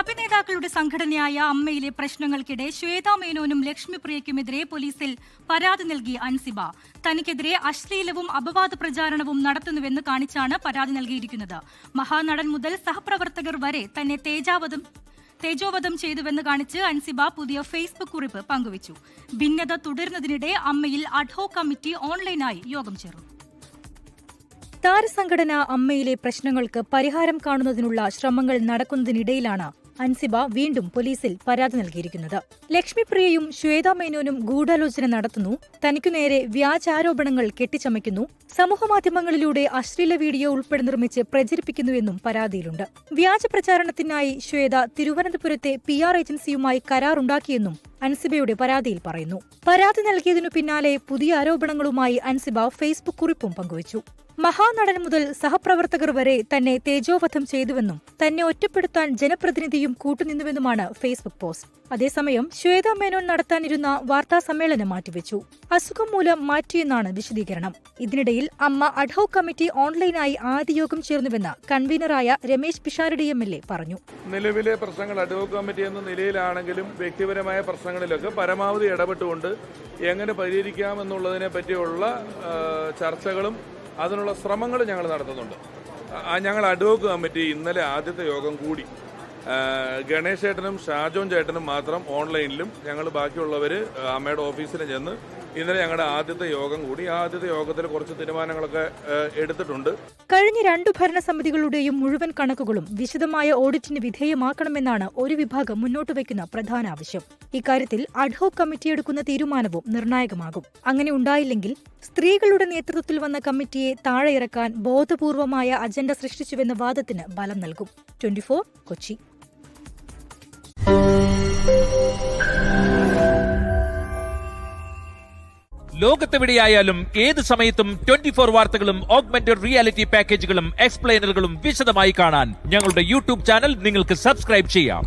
അഭിനേതാക്കളുടെ സംഘടനയായ അമ്മയിലെ പ്രശ്നങ്ങൾക്കിടെ ശ്വേതാ മേനോനും ലക്ഷ്മിപ്രിയയ്ക്കുമെതിരെ പോലീസിൽ പരാതി നൽകി അൻസിബ. തനിക്കെതിരെ അശ്ലീലവും അപവാദ പ്രചാരണവും നടത്തുന്നുവെന്ന് കാണിച്ചാണ് പരാതി നൽകിയിരിക്കുന്നത്. മഹാനടൻ മുതൽ സഹപ്രവർത്തകർ വരെ തന്നെ തേജോവധം ചെയ്തുവെന്ന് കാണിച്ച് അൻസിബ പുതിയ ഫേസ്ബുക്ക് കുറിപ്പ് പങ്കുവച്ചു. ഭിന്നത തുടരുന്നതിനിടെ അമ്മയിൽ അഡ്ഹോക് കമ്മിറ്റി ഓൺലൈനായി യോഗം ചേർന്നു. താരസംഘടന അമ്മയിലെ പ്രശ്നങ്ങൾക്ക് പരിഹാരം കാണുന്നതിനുള്ള ശ്രമങ്ങൾ നടക്കുന്നതിനിടയിലാണ് അൻസിബ വീണ്ടും പോലീസിൽ പരാതി നൽകിയിരിക്കുന്നത്. ലക്ഷ്മിപ്രിയയും ശ്വേതാ മേനോനും ഗൂഢാലോചന നടത്തുന്നു, തനിക്കുനേരെ വ്യാജാരോപണങ്ങൾ കെട്ടിച്ചമയ്ക്കുന്നു, സമൂഹമാധ്യമങ്ങളിലൂടെ അശ്ലീല വീഡിയോ ഉൾപ്പെടെ നിർമ്മിച്ച് പ്രചരിപ്പിക്കുന്നുവെന്നും പരാതിയിലുണ്ട്. വ്യാജ പ്രചാരണത്തിനായി ശ്വേത തിരുവനന്തപുരത്തെ PR ഏജൻസിയുമായി കരാറുണ്ടാക്കിയെന്നും അൻസിബയുടെ പരാതിയിൽ പറയുന്നു. പരാതി നൽകിയതിനു പിന്നാലെ പുതിയ ആരോപണങ്ങളുമായി അൻസിബ ഫേസ്ബുക്ക് കുറിപ്പും പങ്കുവച്ചു. മഹാനടൻ മുതൽ സഹപ്രവർത്തകർ വരെ തന്നെ തേജോവധം ചെയ്തുവെന്നും തന്നെ ഒറ്റപ്പെടുത്താൻ ജനപ്രതിനിധിയും കൂട്ടുനിന്നുവെന്നുമാണ് ഫേസ്ബുക്ക് പോസ്റ്റ്. അതേസമയം ശ്വേതാ മേനോൻ നടത്താനിരുന്ന വാർത്താസമ്മേളനം മാറ്റിവെച്ചു. അസുഖം മൂലം മാറ്റിയെന്നാണ് വിശദീകരണം. ഇതിനിടയിൽ അമ്മ അഡ്ഹോക് കമ്മിറ്റി ഓൺലൈനായി ആദ്യ യോഗം ചേർന്നുവെന്ന് കൺവീനറായ രമേശ് പിഷാരടി MLA പറഞ്ഞു. നിലവിലെ പ്രശ്നങ്ങൾ അഡ്ഹോക് കമ്മിറ്റി എന്ന നിലയിലാണെങ്കിലും വ്യക്തിപരമായ പ്രശ്നങ്ങളിലൊക്കെ പരമാവധി ഇടപെട്ടുകൊണ്ട് എങ്ങനെ പരിഹരിക്കാമെന്നുള്ളതിനെ പറ്റിയുള്ള ചർച്ചകളും അതിനുള്ള ശ്രമങ്ങൾ ഞങ്ങൾ നടത്തുന്നുണ്ട്. ഞങ്ങൾ അഡ്ഹോക് കമ്മിറ്റി ഇന്നലെ ആദ്യത്തെ യോഗം കൂടി. ഗണേശ് ചേട്ടനും ഷാജോൻ ചേട്ടനും മാത്രം ഓൺലൈനിലും ഞങ്ങൾ ബാക്കിയുള്ളവർ അമ്മയുടെ ഓഫീസിൽ ചെന്ന് ഇന്നലെ ഞങ്ങളുടെ ആദ്യത്തെ യോഗം കൂടി. ആദ്യത്തെ യോഗത്തിൽ കുറച്ച് തീരുമാനങ്ങളൊക്കെ എടുത്തിട്ടുണ്ട്. കഴിഞ്ഞ 2 ഭരണസമിതികളുടെയും മുഴുവൻ കണക്കുകളും വിശദമായ ഓഡിറ്റിന് വിധേയമാക്കണമെന്നാണ് ഒരു വിഭാഗം മുന്നോട്ട് വയ്ക്കുന്ന പ്രധാന ആവശ്യം. ഇക്കാര്യത്തിൽ അഡ്ഹോക് കമ്മിറ്റി എടുക്കുന്ന തീരുമാനവും നിർണായകമാകും. അങ്ങനെ ഉണ്ടായില്ലെങ്കിൽ സ്ത്രീകളുടെ നേതൃത്വത്തിൽ വന്ന കമ്മിറ്റിയെ താഴെയിറക്കാൻ ബോധപൂർവമായ അജണ്ട സൃഷ്ടിച്ചുവെന്ന വാദത്തിന് ബലം നൽകും. 24 കൊച്ചി. ലോകത്തെവിടെയായാലും ഏത് സമയത്തും 24 വാർത്തകളും ഓഗ്മെന്റഡ് റിയാലിറ്റി പാക്കേജുകളും എക്സ്പ്ലെയിനറുകളും വിശദമായി കാണാൻ ഞങ്ങളുടെ YouTube ചാനൽ നിങ്ങൾക്ക് സബ്സ്ക്രൈബ് ചെയ്യാം.